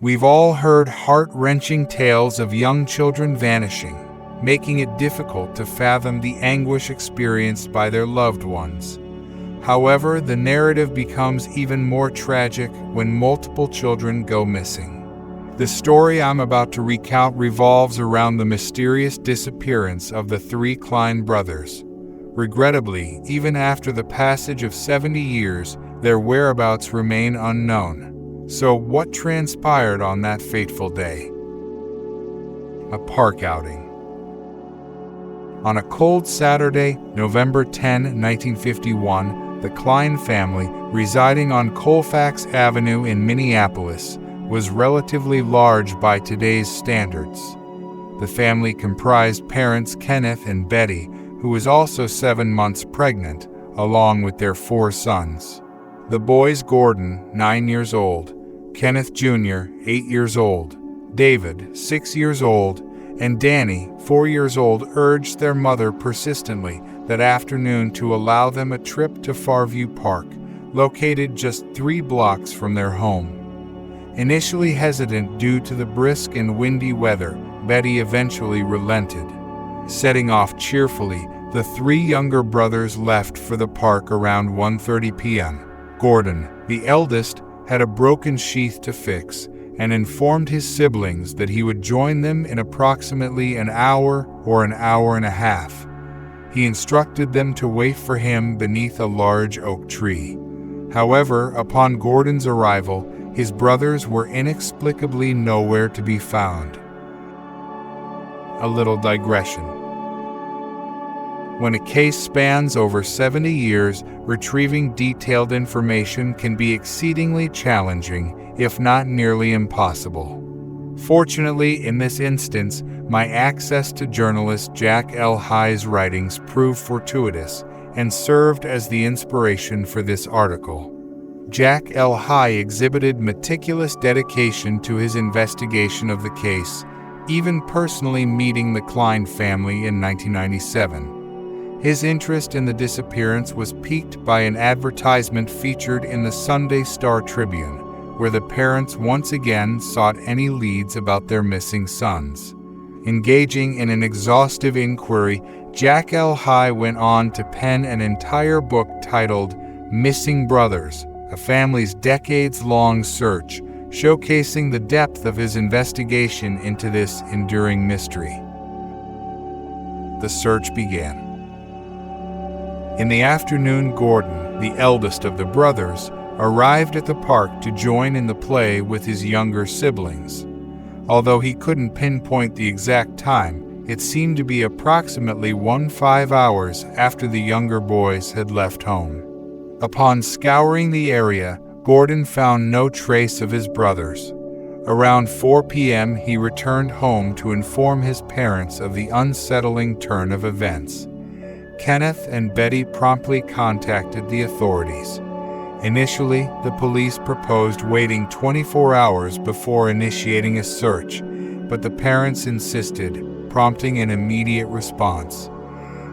We've all heard heart-wrenching tales of young children vanishing, making it difficult to fathom the anguish experienced by their loved ones. However, the narrative becomes even more tragic when multiple children go missing. The story I'm about to recount revolves around the mysterious disappearance of the three Klein brothers. Regrettably, even after the passage of 70 years, their whereabouts remain unknown. So what transpired on that fateful day? A park outing. On a cold Saturday, November 10, 1951, the Klein family, residing on Colfax Avenue in Minneapolis, was relatively large by today's standards. The family comprised parents Kenneth and Betty, who was also 7 months pregnant, along with their 4 sons. The boys Gordon, 9 years old, Kenneth Jr., 8 years old, David, 6 years old, and Danny, 4 years old, urged their mother persistently that afternoon to allow them a trip to Farview Park, located just 3 blocks from their home. Initially hesitant due to the brisk and windy weather, Betty eventually relented. Setting off cheerfully, the 3 younger brothers left for the park around 1:30 p.m. Gordon, the eldest, had a broken sheath to fix and informed his siblings that he would join them in approximately an hour or an hour and a half. He instructed them to wait for him beneath a large oak tree. However, upon Gordon's arrival, his brothers were inexplicably nowhere to be found. A little digression. When a case spans over 70 years, retrieving detailed information can be exceedingly challenging, if not nearly impossible. Fortunately, in this instance, my access to journalist Jack L. High's writings proved fortuitous and served as the inspiration for this article. Jack L. High exhibited meticulous dedication to his investigation of the case, even personally meeting the Klein family in 1997. His interest in the disappearance was piqued by an advertisement featured in the Sunday Star Tribune, where the parents once again sought any leads about their missing sons. Engaging in an exhaustive inquiry, Jack L. High went on to pen an entire book titled Vanishing Brothers, a family's decades-long search, showcasing the depth of his investigation into this enduring mystery. The search began. In the afternoon, Gordon, the eldest of the brothers, arrived at the park to join in the play with his younger siblings. Although he couldn't pinpoint the exact time, it seemed to be approximately 15 hours after the younger boys had left home. Upon scouring the area, Gordon found no trace of his brothers. Around 4 p.m., he returned home to inform his parents of the unsettling turn of events. Kenneth and Betty promptly contacted the authorities. Initially, the police proposed waiting 24 hours before initiating a search, but the parents insisted, prompting an immediate response.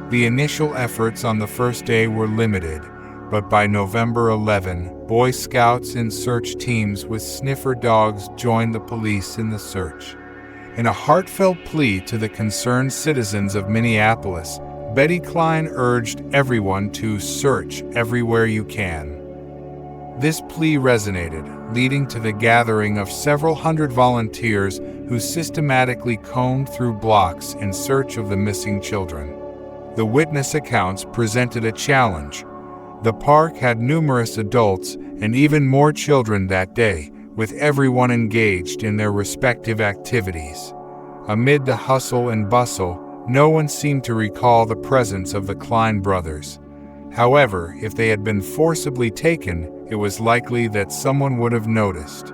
The initial efforts on the first day were limited, but by November 11, Boy Scouts and search teams with sniffer dogs joined the police in the search. In a heartfelt plea to the concerned citizens of Minneapolis, Betty Klein urged everyone to search everywhere you can. This plea resonated, leading to the gathering of several hundred volunteers who systematically combed through blocks in search of the missing children. The witness accounts presented a challenge. The park had numerous adults and even more children that day, with everyone engaged in their respective activities. Amid the hustle and bustle, no one seemed to recall the presence of the Klein brothers. However, if they had been forcibly taken, it was likely that someone would have noticed.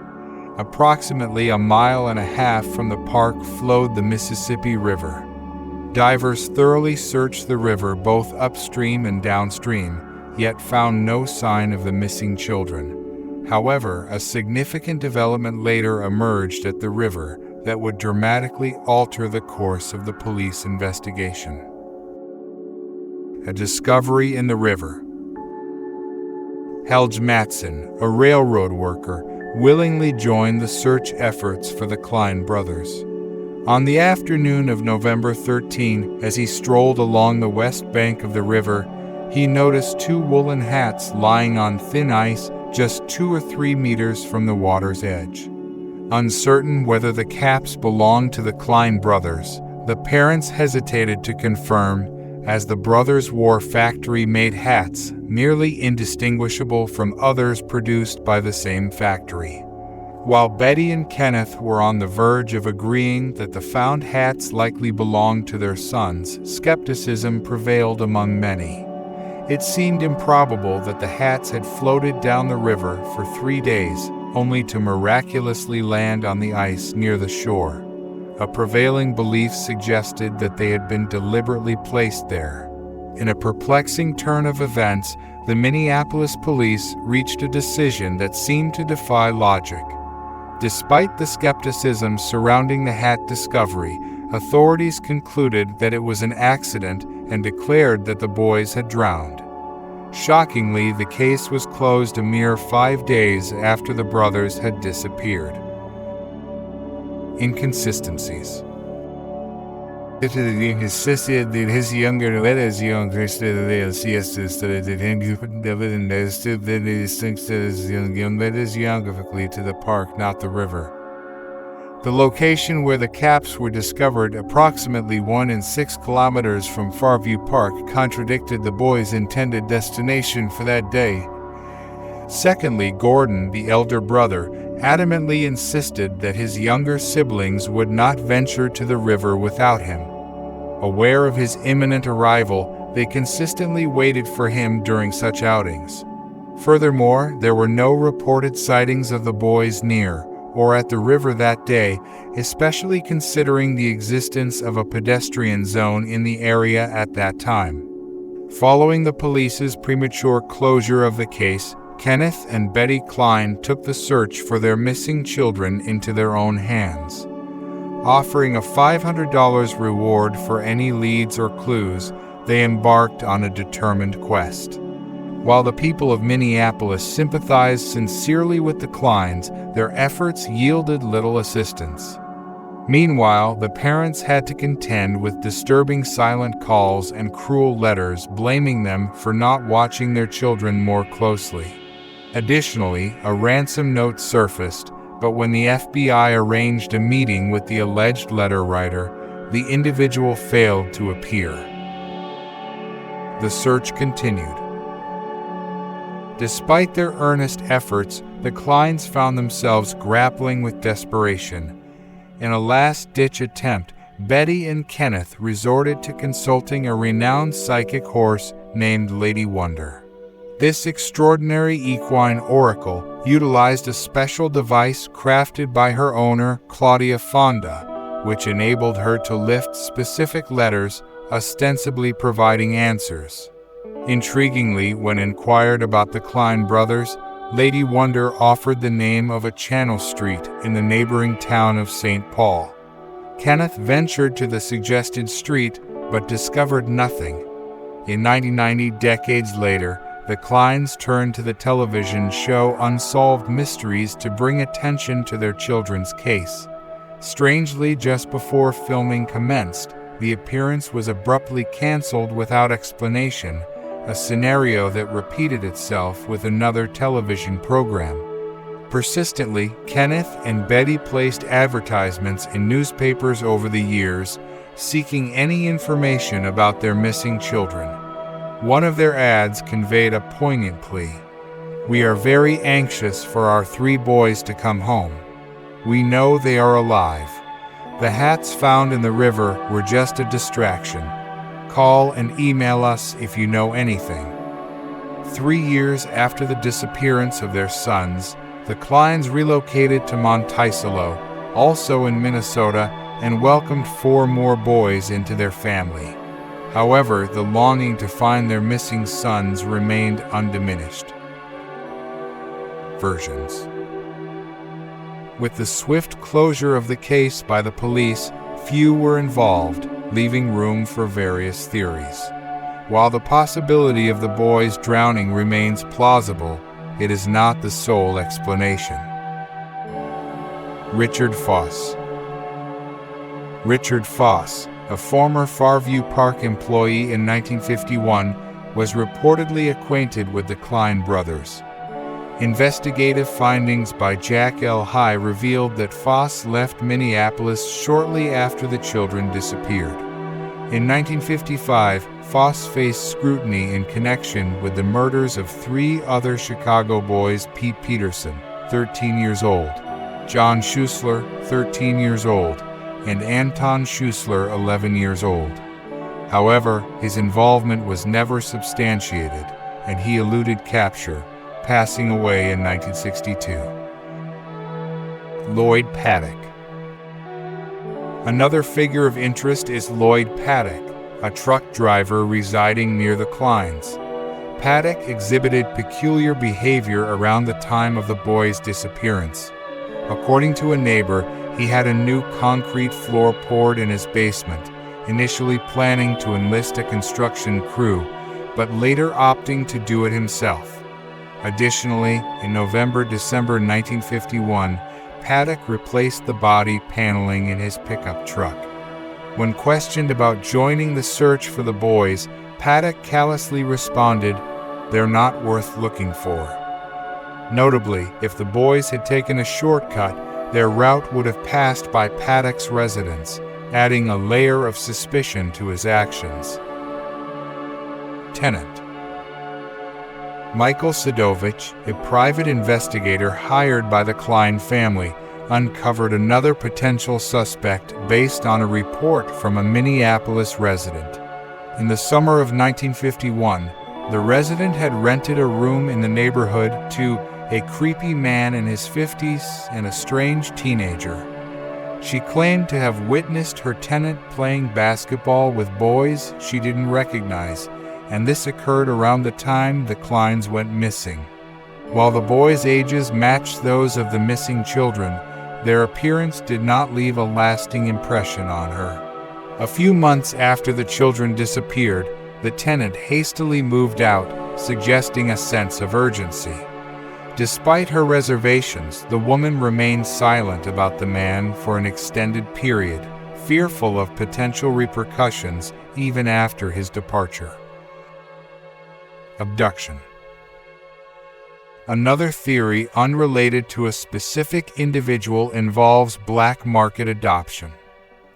Approximately 1.5 miles from the park flowed the Mississippi River. Divers thoroughly searched the river both upstream and downstream, yet found no sign of the missing children. However, a significant development later emerged at the river that would dramatically alter the course of the police investigation. A discovery in the river. Helge Matson, a railroad worker, willingly joined the search efforts for the Klein brothers. On the afternoon of November 13, as he strolled along the west bank of the river, he noticed two woolen hats lying on thin ice just 2 or 3 meters from the water's edge. Uncertain whether the caps belonged to the Klein brothers, the parents hesitated to confirm, as the brothers wore factory-made hats, nearly indistinguishable from others produced by the same factory. While Betty and Kenneth were on the verge of agreeing that the found hats likely belonged to their sons, skepticism prevailed among many. It seemed improbable that the hats had floated down the river for 3 days, only to miraculously land on the ice near the shore. A prevailing belief suggested that they had been deliberately placed there. In a perplexing turn of events, the Minneapolis police reached a decision that seemed to defy logic. Despite the skepticism surrounding the hat discovery, authorities concluded that it was an accident and declared that the boys had drowned. Shockingly, the case was closed a mere 5 days after the brothers had disappeared. Inconsistencies. His younger letters younger geographically to the park, not the river. The location where the caps were discovered, approximately 1 and 6 kilometers from Farview Park, contradicted the boys' intended destination for that day. Secondly, Gordon, the elder brother, adamantly insisted that his younger siblings would not venture to the river without him. Aware of his imminent arrival, they consistently waited for him during such outings. Furthermore, there were no reported sightings of the boys near or at the river that day, especially considering the existence of a pedestrian zone in the area at that time. Following the police's premature closure of the case, Kenneth and Betty Klein took the search for their missing children into their own hands. Offering a $500 reward for any leads or clues, they embarked on a determined quest. While the people of Minneapolis sympathized sincerely with the Kleins, their efforts yielded little assistance. Meanwhile, the parents had to contend with disturbing silent calls and cruel letters blaming them for not watching their children more closely. Additionally, a ransom note surfaced, but when the FBI arranged a meeting with the alleged letter writer, the individual failed to appear. The search continued. Despite their earnest efforts, the Kleins found themselves grappling with desperation. In a last-ditch attempt, Betty and Kenneth resorted to consulting a renowned psychic horse named Lady Wonder. This extraordinary equine oracle utilized a special device crafted by her owner, Claudia Fonda, which enabled her to lift specific letters, ostensibly providing answers. Intriguingly, when inquired about the Klein brothers, Lady Wonder offered the name of a channel street in the neighboring town of St. Paul. Kenneth ventured to the suggested street, but discovered nothing. In 1990, decades later, the Kleins turned to the television show Unsolved Mysteries to bring attention to their children's case. Strangely, just before filming commenced, the appearance was abruptly canceled without explanation, a scenario that repeated itself with another television program. Persistently, Kenneth and Betty placed advertisements in newspapers over the years, seeking any information about their missing children. One of their ads conveyed a poignant plea. "We are very anxious for our 3 boys to come home. We know they are alive. The hats found in the river were just a distraction. Call and email us if you know anything." 3 years after the disappearance of their sons, the Kleins relocated to Monticello, also in Minnesota, and welcomed 4 more boys into their family. However, the longing to find their missing sons remained undiminished. Versions. With the swift closure of the case by the police, few were involved, leaving room for various theories. While the possibility of the boys drowning remains plausible, it is not the sole explanation. Richard Foss. Richard Foss, a former Fairview Park employee in 1951, was reportedly acquainted with the Klein brothers. Investigative findings by Jack L. High revealed that Foss left Minneapolis shortly after the children disappeared. In 1955, Foss faced scrutiny in connection with the murders of 3 other Chicago boys: Pete Peterson, 13 years old, John Schuessler, 13 years old, and Anton Schuessler, 11 years old. However, his involvement was never substantiated, and he eluded capture, passing away in 1962. Lloyd Paddock. Another figure of interest is Lloyd Paddock, a truck driver residing near the Kleins. Paddock exhibited peculiar behavior around the time of the boys' disappearance. According to a neighbor, he had a new concrete floor poured in his basement, initially planning to enlist a construction crew, but later opting to do it himself. Additionally, in November-December 1951, Paddock replaced the body paneling in his pickup truck. When questioned about joining the search for the boys, Paddock callously responded, "They're not worth looking for." Notably, if the boys had taken a shortcut, their route would have passed by Paddock's residence, adding a layer of suspicion to his actions. Tenant. Michael Sadovich, a private investigator hired by the Klein family, uncovered another potential suspect based on a report from a Minneapolis resident. In the summer of 1951, the resident had rented a room in the neighborhood to a creepy man in his 50s and a strange teenager. She claimed to have witnessed her tenant playing basketball with boys she didn't recognize, and this occurred around the time the Kleins went missing. While the boys' ages matched those of the missing children, their appearance did not leave a lasting impression on her. A few months after the children disappeared, the tenant hastily moved out, suggesting a sense of urgency. Despite her reservations, the woman remained silent about the man for an extended period, fearful of potential repercussions even after his departure. Abduction. Another theory unrelated to a specific individual involves black market adoption.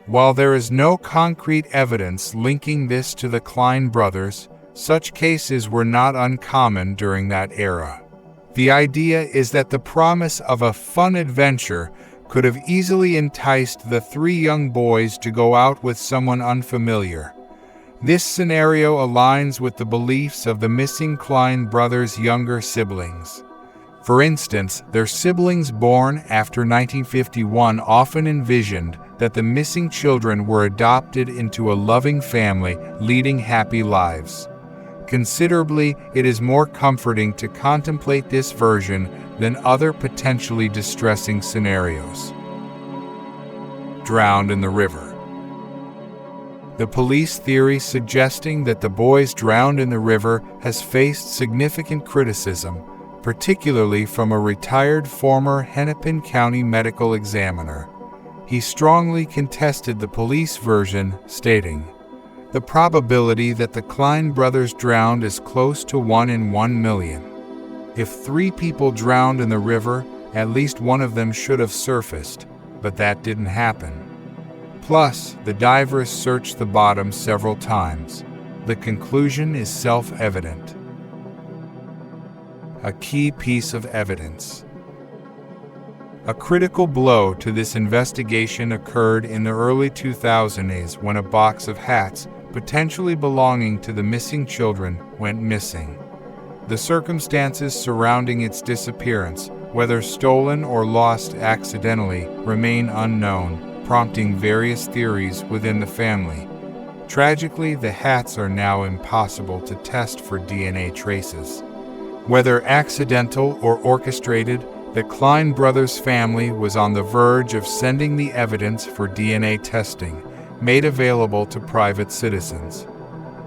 While there is no concrete evidence linking this to the Klein brothers, such cases were not uncommon during that era. The idea is that the promise of a fun adventure could have easily enticed the 3 young boys to go out with someone unfamiliar. This scenario aligns with the beliefs of the missing Klein brothers' younger siblings. For instance, their siblings born after 1951 often envisioned that the missing children were adopted into a loving family, leading happy lives. Considerably, it is more comforting to contemplate this version than other potentially distressing scenarios. Drowned in the river. The police theory suggesting that the boys drowned in the river has faced significant criticism, particularly from a retired former Hennepin County medical examiner. He strongly contested the police version, stating, "The probability that the Klein brothers drowned is close to 1 in 1 million. If 3 people drowned in the river, at least one of them should have surfaced, but that didn't happen. Plus, the divers searched the bottom several times. The conclusion is self-evident." A key piece of evidence. A critical blow to this investigation occurred in the early 2000s when a box of hats, potentially belonging to the missing children, went missing. The circumstances surrounding its disappearance, whether stolen or lost accidentally, remain unknown, prompting various theories within the family. Tragically, the hats are now impossible to test for DNA traces. Whether accidental or orchestrated, the Klein brothers' family was on the verge of sending the evidence for DNA testing, made available to private citizens.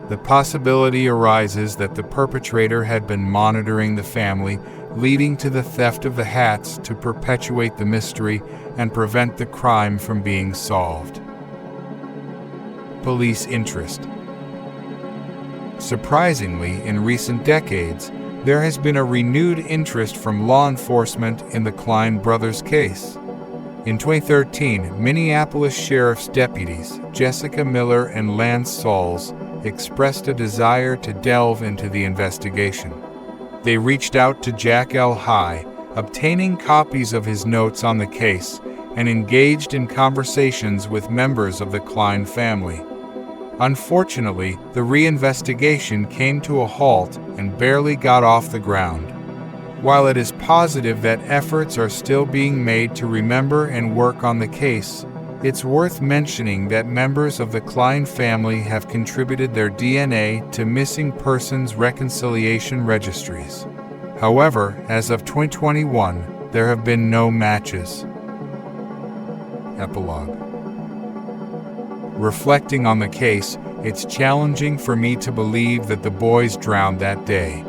The possibility arises that the perpetrator had been monitoring the family, leading to the theft of the hats to perpetuate the mystery and prevent the crime from being solved. Police interest. Surprisingly, in recent decades, there has been a renewed interest from law enforcement in the Klein Brothers case. In 2013, Minneapolis Sheriff's deputies Jessica Miller and Lance Sauls expressed a desire to delve into the investigation. They reached out to Jack L. High, obtaining copies of his notes on the case, and engaged in conversations with members of the Klein family. Unfortunately, the reinvestigation came to a halt and barely got off the ground. While it is positive that efforts are still being made to remember and work on the case, it's worth mentioning that members of the Klein family have contributed their DNA to missing persons reconciliation registries. However, as of 2021, there have been no matches. Epilogue. Reflecting on the case, it's challenging for me to believe that the boys drowned that day.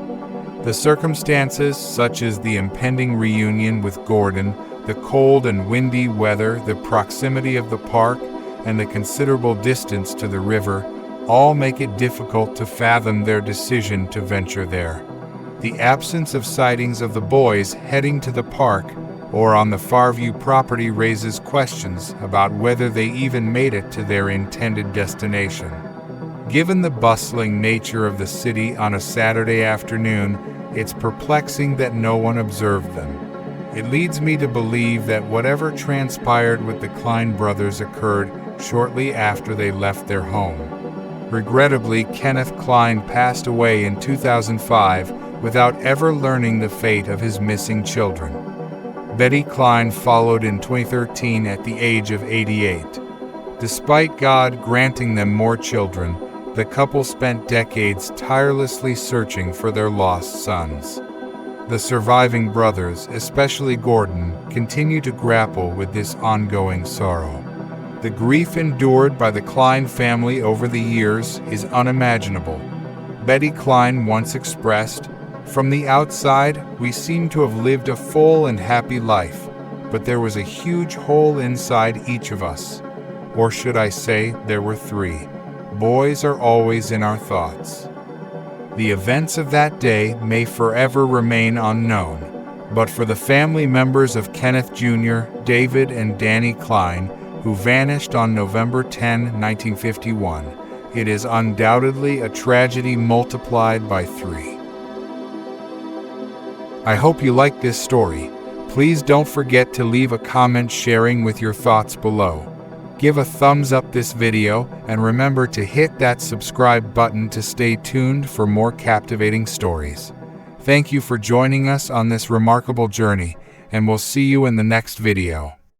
The circumstances, such as the impending reunion with Gordon, the cold and windy weather, the proximity of the park, and the considerable distance to the river, all make it difficult to fathom their decision to venture there. The absence of sightings of the boys heading to the park or on the Farview property raises questions about whether they even made it to their intended destination. Given the bustling nature of the city on a Saturday afternoon, it's perplexing that no one observed them. It leads me to believe that whatever transpired with the Klein brothers occurred shortly after they left their home. Regrettably, Kenneth Klein passed away in 2005 without ever learning the fate of his missing children. Betty Klein followed in 2013 at the age of 88. Despite God granting them more children, the couple spent decades tirelessly searching for their lost sons. The surviving brothers, especially Gordon, continue to grapple with this ongoing sorrow. The grief endured by the Klein family over the years is unimaginable. Betty Klein once expressed, "From the outside, we seem to have lived a full and happy life, but there was a huge hole inside each of us. Or should I say, there were three. Boys are always in our thoughts." The events of that day may forever remain unknown, but for the family members of Kenneth Jr., David, and Danny Klein, who vanished on November 10, 1951, it is undoubtedly a tragedy multiplied by 3. I hope you liked this story. Please don't forget to leave a comment sharing with your thoughts below. Give a thumbs up this video and remember to hit that subscribe button to stay tuned for more captivating stories. Thank you for joining us on this remarkable journey, and we'll see you in the next video.